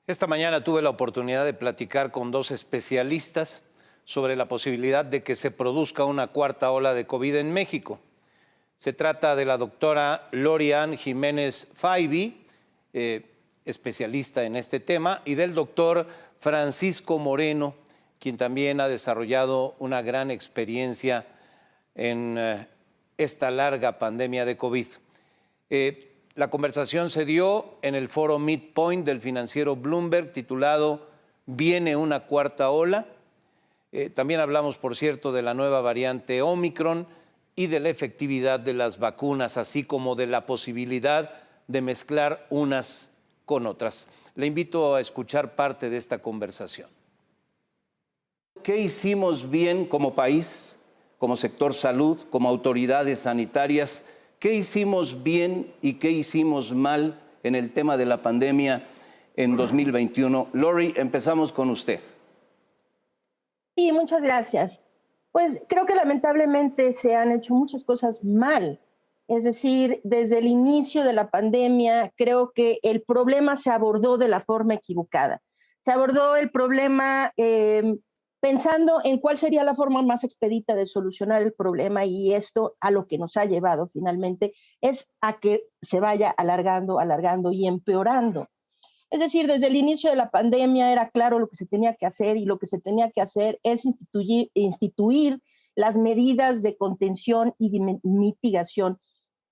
Esta mañana tuve la oportunidad de platicar con dos especialistas sobre la posibilidad de que se produzca una cuarta ola de COVID en México. Se trata de la doctora Lori-Ann Jiménez Faibi, especialista en este tema, y del doctor Francisco Moreno, quien también ha desarrollado una gran experiencia en esta larga pandemia de COVID. La conversación se dio en el foro Midpoint del financiero Bloomberg, titulado ¿Viene una cuarta ola? También hablamos, por cierto, de la nueva variante Omicron y de la efectividad de las vacunas, así como de la posibilidad de mezclar unas con otras. Le invito a escuchar parte de esta conversación. ¿Qué hicimos bien como país, como sector salud, como autoridades sanitarias? ¿Qué hicimos bien y qué hicimos mal en el tema de la pandemia en 2021? Lori, empezamos con usted. Sí, muchas gracias. Pues creo que lamentablemente se han hecho muchas cosas mal. Es decir, desde el inicio de la pandemia, creo que el problema se abordó de la forma equivocada. Se abordó el problema pensando en cuál sería la forma más expedita de solucionar el problema, y esto a lo que nos ha llevado finalmente es a que se vaya alargando y empeorando. Es decir, desde el inicio de la pandemia era claro lo que se tenía que hacer, y lo que se tenía que hacer es instituir las medidas de contención y de mitigación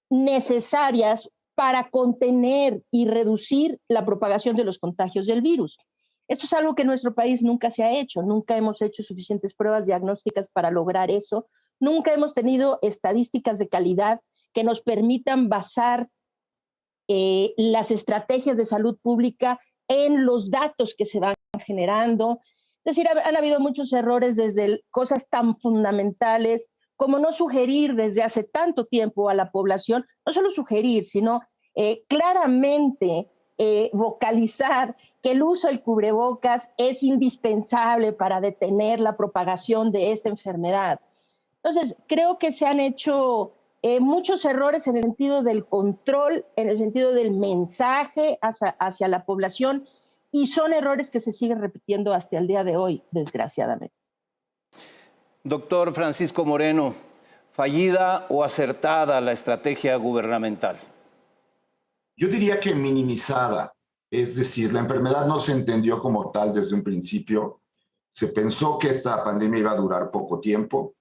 necesarias para contener y reducir la propagación de los contagios del virus. Esto es algo que en nuestro país nunca se ha hecho, nunca hemos hecho suficientes pruebas diagnósticas para lograr eso, nunca hemos tenido estadísticas de calidad que nos permitan basar las estrategias de salud pública en los datos que se van generando. Es decir, han habido muchos errores desde cosas tan fundamentales como no sugerir desde hace tanto tiempo a la población, no solo sugerir, sino claramente vocalizar que el uso del cubrebocas es indispensable para detener la propagación de esta enfermedad. Entonces, creo que se han hecho muchos errores en el sentido del control, en el sentido del mensaje hacia la población, y son errores que se siguen repitiendo hasta el día de hoy, desgraciadamente. Doctor Francisco Moreno, ¿fallida o acertada la estrategia gubernamental? Yo diría que minimizada, es decir, la enfermedad no se entendió como tal desde un principio. Se pensó que esta pandemia iba a durar poco tiempo,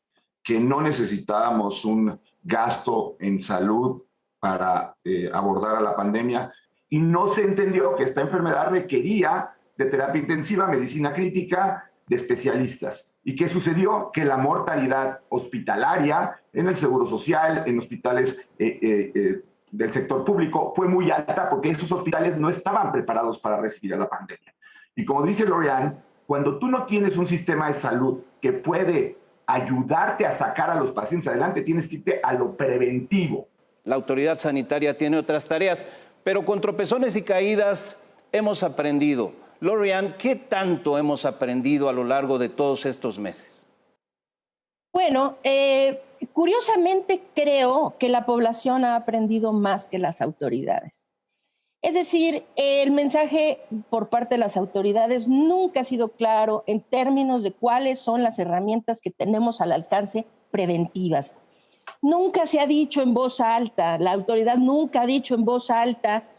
que no necesitábamos un gasto en salud para abordar a la pandemia, y no se entendió que esta enfermedad requería de terapia intensiva, medicina crítica, de especialistas. ¿Y qué sucedió? Que la mortalidad hospitalaria en el Seguro Social, en hospitales del sector público, fue muy alta porque esos hospitales no estaban preparados para recibir a la pandemia. Y como dice Lori-Ann, cuando tú no tienes un sistema de salud que puede ayudarte a sacar a los pacientes adelante, tienes que irte a lo preventivo. La autoridad sanitaria tiene otras tareas, pero con tropezones y caídas hemos aprendido. Lori-Ann, ¿qué tanto hemos aprendido a lo largo de todos estos meses? Bueno, curiosamente creo que la población ha aprendido más que las autoridades. Es decir, el mensaje por parte de las autoridades nunca ha sido claro en términos de cuáles son las herramientas que tenemos al alcance preventivas. Nunca se ha dicho en voz alta, la autoridad nunca ha dicho en voz alta: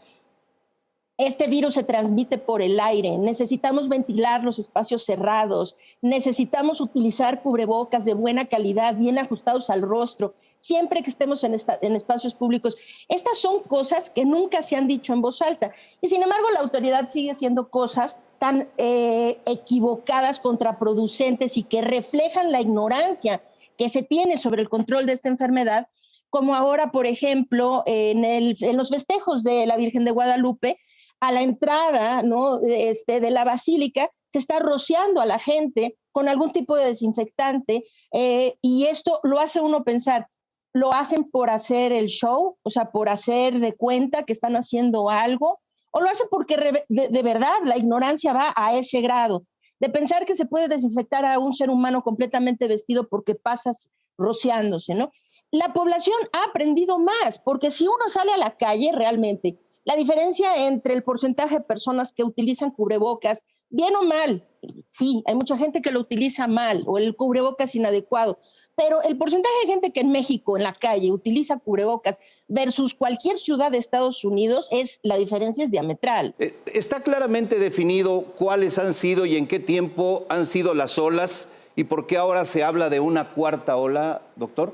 este virus se transmite por el aire, necesitamos ventilar los espacios cerrados, necesitamos utilizar cubrebocas de buena calidad, bien ajustados al rostro, siempre que estemos en espacios públicos. Estas son cosas que nunca se han dicho en voz alta. Y sin embargo, la autoridad sigue haciendo cosas tan equivocadas, contraproducentes, y que reflejan la ignorancia que se tiene sobre el control de esta enfermedad, como ahora, por ejemplo, en los festejos de la Virgen de Guadalupe, a la entrada, ¿no?, de la basílica, se está rociando a la gente con algún tipo de desinfectante, y esto lo hace uno pensar, ¿lo hacen por hacer el show? O sea, por hacer de cuenta que están haciendo algo, o lo hacen porque de verdad la ignorancia va a ese grado, de pensar que se puede desinfectar a un ser humano completamente vestido porque pasas rociándose, ¿no? La población ha aprendido más, porque si uno sale a la calle realmente La diferencia entre el porcentaje de personas que utilizan cubrebocas, bien o mal, sí, hay mucha gente que lo utiliza mal o el cubrebocas inadecuado, pero el porcentaje de gente que en México, en la calle, utiliza cubrebocas versus cualquier ciudad de Estados Unidos, la diferencia es diametral. ¿Está claramente definido cuáles han sido y en qué tiempo han sido las olas y por qué ahora se habla de una cuarta ola, doctor?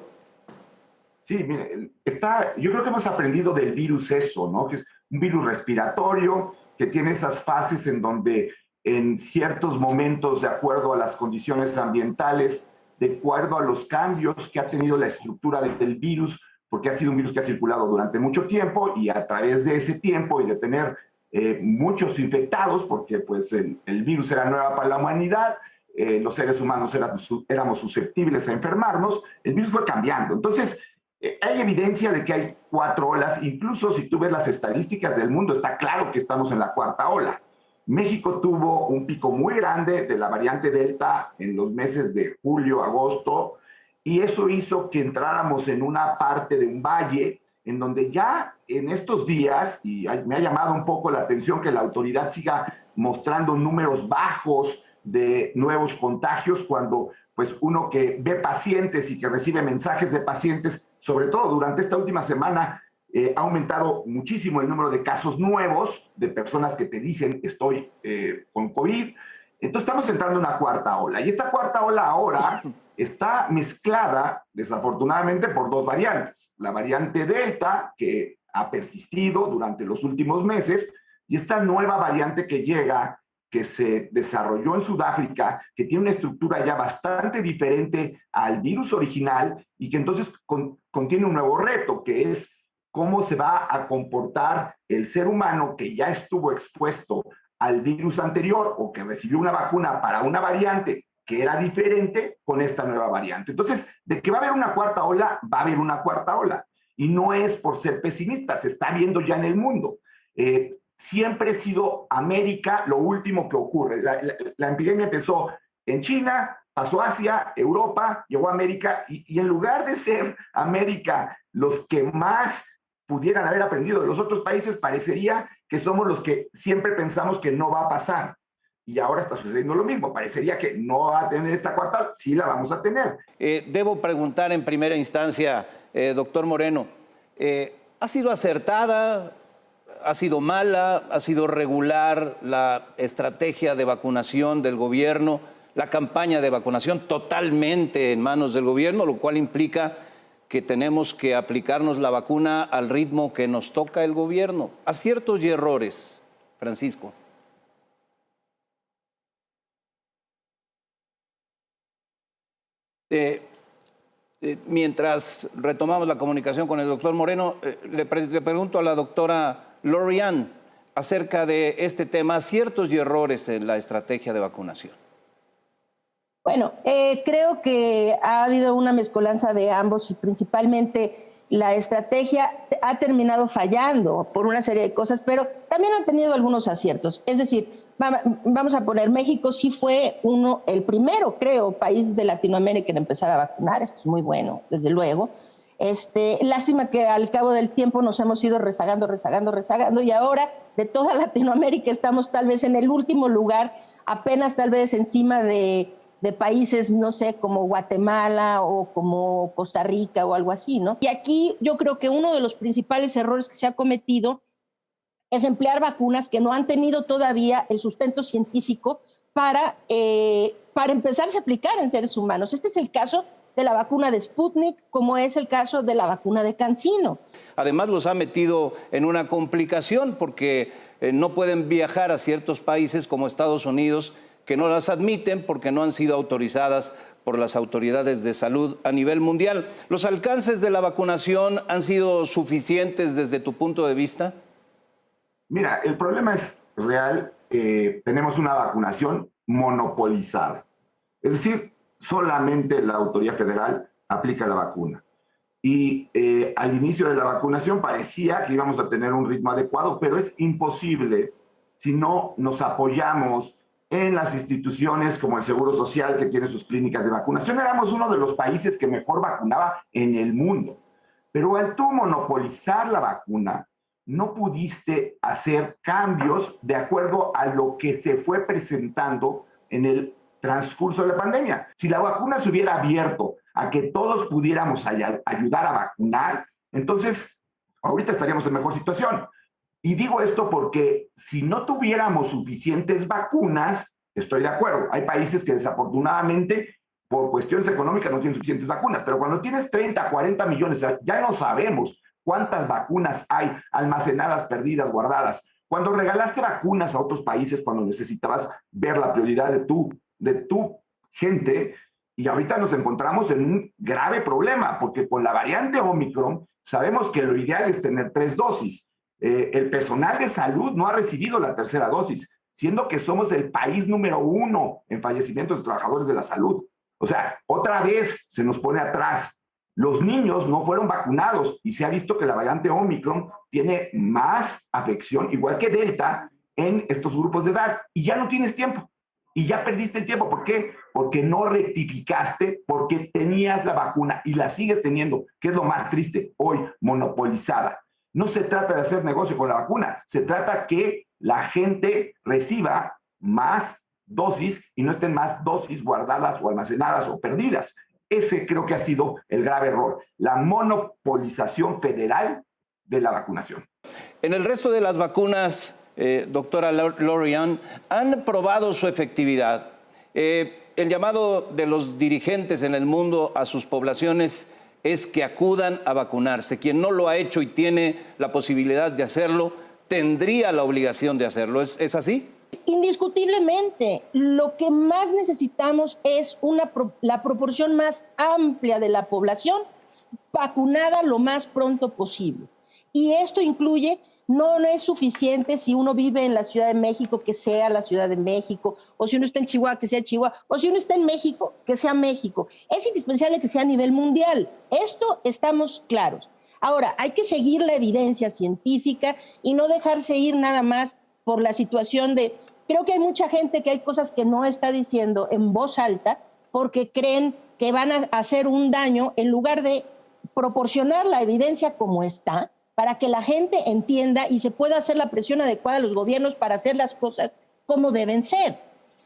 Sí, mire, yo creo que hemos aprendido del virus eso, ¿no? Que es un virus respiratorio que tiene esas fases en donde en ciertos momentos, de acuerdo a las condiciones ambientales, de acuerdo a los cambios que ha tenido la estructura del virus, porque ha sido un virus que ha circulado durante mucho tiempo y a través de ese tiempo y de tener muchos infectados, porque pues el virus era nueva para la humanidad, los seres humanos éramos susceptibles a enfermarnos, el virus fue cambiando. Entonces, hay evidencia de que hay 4 olas, incluso si tú ves las estadísticas del mundo, está claro que estamos en la 4ª ola. México tuvo un pico muy grande de la variante Delta en los meses de julio, agosto, y eso hizo que entráramos en una parte de un valle en donde ya en estos días, y me ha llamado un poco la atención que la autoridad siga mostrando números bajos de nuevos contagios cuando pues uno que ve pacientes y que recibe mensajes de pacientes, sobre todo durante esta última semana, ha aumentado muchísimo el número de casos nuevos de personas que te dicen estoy con COVID. Entonces estamos entrando en una 4ª ola. Y esta 4ª ola ahora está mezclada, desafortunadamente, por 2 variantes. La variante Delta, que ha persistido durante los últimos meses, y esta nueva variante que llega, que se desarrolló en Sudáfrica, que tiene una estructura ya bastante diferente al virus original y que entonces contiene un nuevo reto, que es cómo se va a comportar el ser humano que ya estuvo expuesto al virus anterior o que recibió una vacuna para una variante que era diferente con esta nueva variante. Entonces, de que va a haber una 4ª ola, va a haber una 4ª ola. Y no es por ser pesimista, se está viendo ya en el mundo. Siempre ha sido América lo último que ocurre. La epidemia empezó en China, pasó a Asia, Europa, llegó a América, y en lugar de ser América los que más pudieran haber aprendido de los otros países, parecería que somos los que siempre pensamos que no va a pasar. Y ahora está sucediendo lo mismo. Parecería que no va a tener esta 4ª ola, sí la vamos a tener. Debo preguntar en primera instancia, doctor Moreno, ¿ha sido acertada, ha sido mala, ha sido regular la estrategia de vacunación del gobierno, la campaña de vacunación totalmente en manos del gobierno, lo cual implica que tenemos que aplicarnos la vacuna al ritmo que nos toca el gobierno? Aciertos y errores, Francisco. Mientras retomamos la comunicación con el doctor Moreno, le pregunto a la doctora Lori-Ann acerca de este tema, aciertos y errores en la estrategia de vacunación. Bueno, creo que ha habido una mezcolanza de ambos y principalmente la estrategia ha terminado fallando por una serie de cosas, pero también han tenido algunos aciertos. Es decir, vamos a poner, México sí fue el primero, creo, país de Latinoamérica en empezar a vacunar. Esto es muy bueno, desde luego. Lástima que al cabo del tiempo nos hemos ido rezagando y ahora de toda Latinoamérica estamos tal vez en el último lugar, apenas tal vez encima de países, no sé, como Guatemala o como Costa Rica o algo así, ¿no? Y aquí yo creo que uno de los principales errores que se ha cometido es emplear vacunas que no han tenido todavía el sustento científico para empezarse a aplicar en seres humanos. Este es el caso de la vacuna de Sputnik, como es el caso de la vacuna de CanSino. Además, los ha metido en una complicación porque no pueden viajar a ciertos países como Estados Unidos, que no las admiten porque no han sido autorizadas por las autoridades de salud a nivel mundial. ¿Los alcances de la vacunación han sido suficientes desde tu punto de vista? Mira, el problema es real. Tenemos una vacunación monopolizada. Es decir, solamente la autoridad federal aplica la vacuna. Y al inicio de la vacunación parecía que íbamos a tener un ritmo adecuado, pero es imposible si no nos apoyamos en las instituciones como el Seguro Social, que tiene sus clínicas de vacunación. Éramos uno de los países que mejor vacunaba en el mundo. Pero al tú monopolizar la vacuna, no pudiste hacer cambios de acuerdo a lo que se fue presentando en el transcurso de la pandemia. Si la vacuna se hubiera abierto a que todos pudiéramos ayudar a vacunar, entonces ahorita estaríamos en mejor situación. Y digo esto porque si no tuviéramos suficientes vacunas, estoy de acuerdo, hay países que desafortunadamente por cuestiones económicas no tienen suficientes vacunas, pero cuando tienes 30, 40 millones, ya no sabemos cuántas vacunas hay almacenadas, perdidas, guardadas. Cuando regalaste vacunas a otros países, cuando necesitabas ver la prioridad de tu gente, y ahorita nos encontramos en un grave problema, porque con la variante Omicron sabemos que lo ideal es tener 3 dosis. El personal de salud no ha recibido la tercera dosis, siendo que somos el país número 1 en fallecimientos de trabajadores de la salud. O sea, otra vez se nos pone atrás. Los niños no fueron vacunados y se ha visto que la variante Omicron tiene más afección, igual que Delta, en estos grupos de edad. Y ya no tienes tiempo. Y ya perdiste el tiempo. ¿Por qué? Porque no rectificaste, porque tenías la vacuna y la sigues teniendo, que es lo más triste, hoy monopolizada. No se trata de hacer negocio con la vacuna, se trata que la gente reciba más dosis y no estén más dosis guardadas o almacenadas o perdidas. Ese creo que ha sido el grave error, la monopolización federal de la vacunación. En el resto de las vacunas, doctora Lorian, han probado su efectividad. El llamado de los dirigentes en el mundo a sus poblaciones es que acudan a vacunarse. Quien no lo ha hecho y tiene la posibilidad de hacerlo, tendría la obligación de hacerlo. ¿Es así? Indiscutiblemente, lo que más necesitamos es la proporción más amplia de la población vacunada lo más pronto posible. Y esto incluye, no es suficiente si uno vive en la Ciudad de México, que sea la Ciudad de México, o si uno está en Chihuahua, que sea Chihuahua, o si uno está en México, que sea México. Es indispensable que sea a nivel mundial. Esto estamos claros. Ahora, hay que seguir la evidencia científica y no dejarse ir nada más por la situación de... Creo que hay mucha gente que hay cosas que no está diciendo en voz alta porque creen que van a hacer un daño en lugar de proporcionar la evidencia como está para que la gente entienda y se pueda hacer la presión adecuada a los gobiernos para hacer las cosas como deben ser.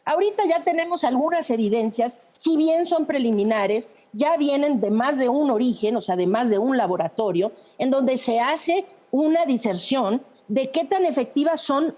Ahorita ya tenemos algunas evidencias, si bien son preliminares, ya vienen de más de un origen, o sea, de más de un laboratorio, en donde se hace una diserción de qué tan efectivas son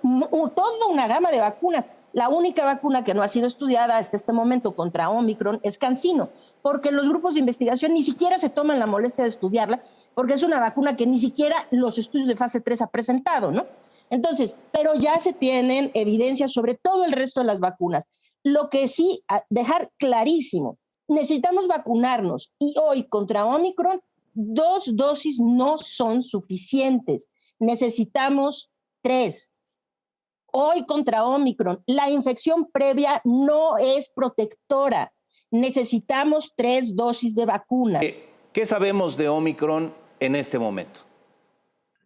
toda una gama de vacunas. La única vacuna que no ha sido estudiada hasta este momento contra Omicron es CanSino, porque los grupos de investigación ni siquiera se toman la molestia de estudiarla, porque es una vacuna que ni siquiera los estudios de fase 3 ha presentado, ¿no? Entonces, pero ya se tienen evidencias sobre todo el resto de las vacunas. Lo que sí, dejar clarísimo, necesitamos vacunarnos y hoy contra Omicron, 2 dosis no son suficientes. Necesitamos 3. Hoy contra Omicron, la infección previa no es protectora. Necesitamos 3 dosis de vacuna. ¿Qué sabemos de Omicron en este momento?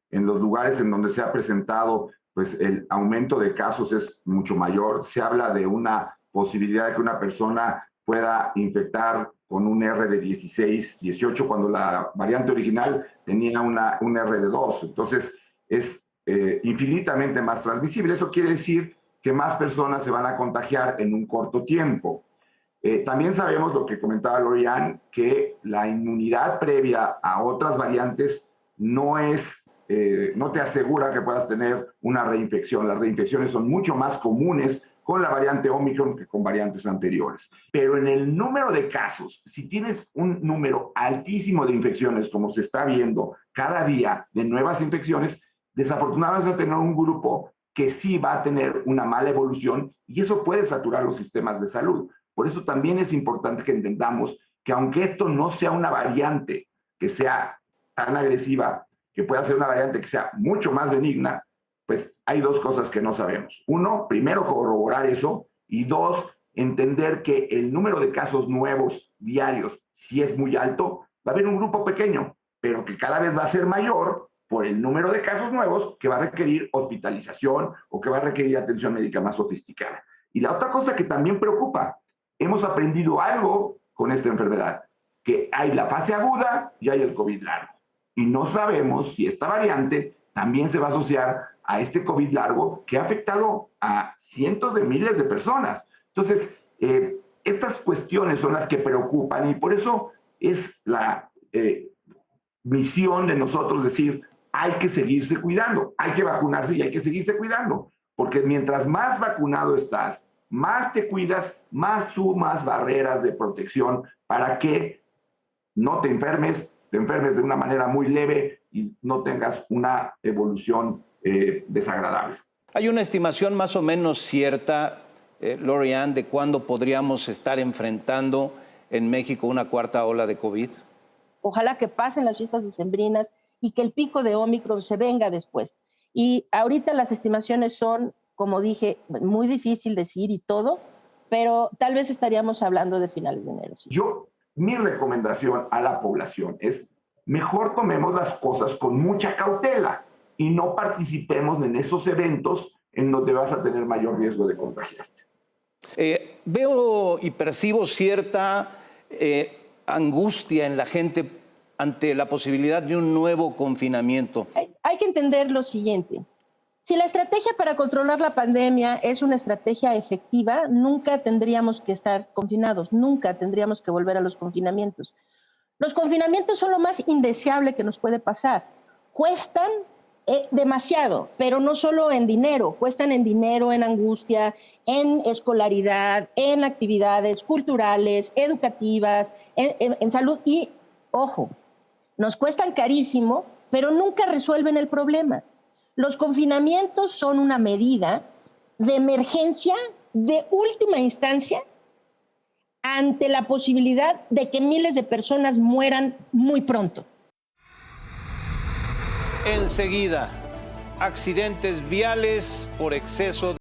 En los lugares en donde se ha presentado, pues el aumento de casos es mucho mayor. Se habla de una posibilidad de que una persona pueda infectar con un R de 16, 18, cuando la variante original tenía un R de 2. Entonces, es infinitamente más transmisible. Eso quiere decir que más personas se van a contagiar en un corto tiempo. También sabemos lo que comentaba Lorian, que la inmunidad previa a otras variantes no te asegura que puedas tener una reinfección. Las reinfecciones son mucho más comunes con la variante Omicron que con variantes anteriores. Pero en el número de casos, si tienes un número altísimo de infecciones, como se está viendo cada día de nuevas infecciones, desafortunadamente vas a tener un grupo que sí va a tener una mala evolución y eso puede saturar los sistemas de salud. Por eso también es importante que entendamos que aunque esto no sea una variante que sea tan agresiva, que pueda ser una variante que sea mucho más benigna, pues hay 2 cosas que no sabemos. 1, primero corroborar eso, y 2, entender que el número de casos nuevos diarios, si es muy alto, va a haber un grupo pequeño, pero que cada vez va a ser mayor por el número de casos nuevos que va a requerir hospitalización o que va a requerir atención médica más sofisticada. Y la otra cosa que también preocupa, hemos aprendido algo con esta enfermedad, que hay la fase aguda y hay el COVID largo. Y no sabemos si esta variante también se va a asociar a este COVID largo que ha afectado a cientos de miles de personas. Entonces, estas cuestiones son las que preocupan y por eso es la misión de nosotros decir, hay que seguirse cuidando, hay que vacunarse y hay que seguirse cuidando, porque mientras más vacunado estás, más te cuidas, más sumas barreras de protección para que no te enfermes de una manera muy leve y no tengas una evolución desagradable. ¿Hay una estimación más o menos cierta, Lori-Ann, de cuándo podríamos estar enfrentando en México una cuarta ola de COVID? Ojalá que pasen las fiestas decembrinas y que el pico de Ómicron se venga después. Y ahorita las estimaciones son, como dije, muy difícil decir y todo, pero tal vez estaríamos hablando de finales de enero. Sí. Mi recomendación a la población es, mejor tomemos las cosas con mucha cautela y no participemos en esos eventos en donde vas a tener mayor riesgo de contagiarte. Veo y percibo cierta angustia en la gente ante la posibilidad de un nuevo confinamiento. Hay que entender lo siguiente. Si la estrategia para controlar la pandemia es una estrategia efectiva, nunca tendríamos que estar confinados, nunca tendríamos que volver a los confinamientos. Los confinamientos son lo más indeseable que nos puede pasar. Cuestan demasiado, pero no solo en dinero, cuestan en dinero, en angustia, en escolaridad, en actividades culturales, educativas, en salud y, ojo, nos cuestan carísimo, pero nunca resuelven el problema. Los confinamientos son una medida de emergencia de última instancia ante la posibilidad de que miles de personas mueran muy pronto. Enseguida, accidentes viales por exceso de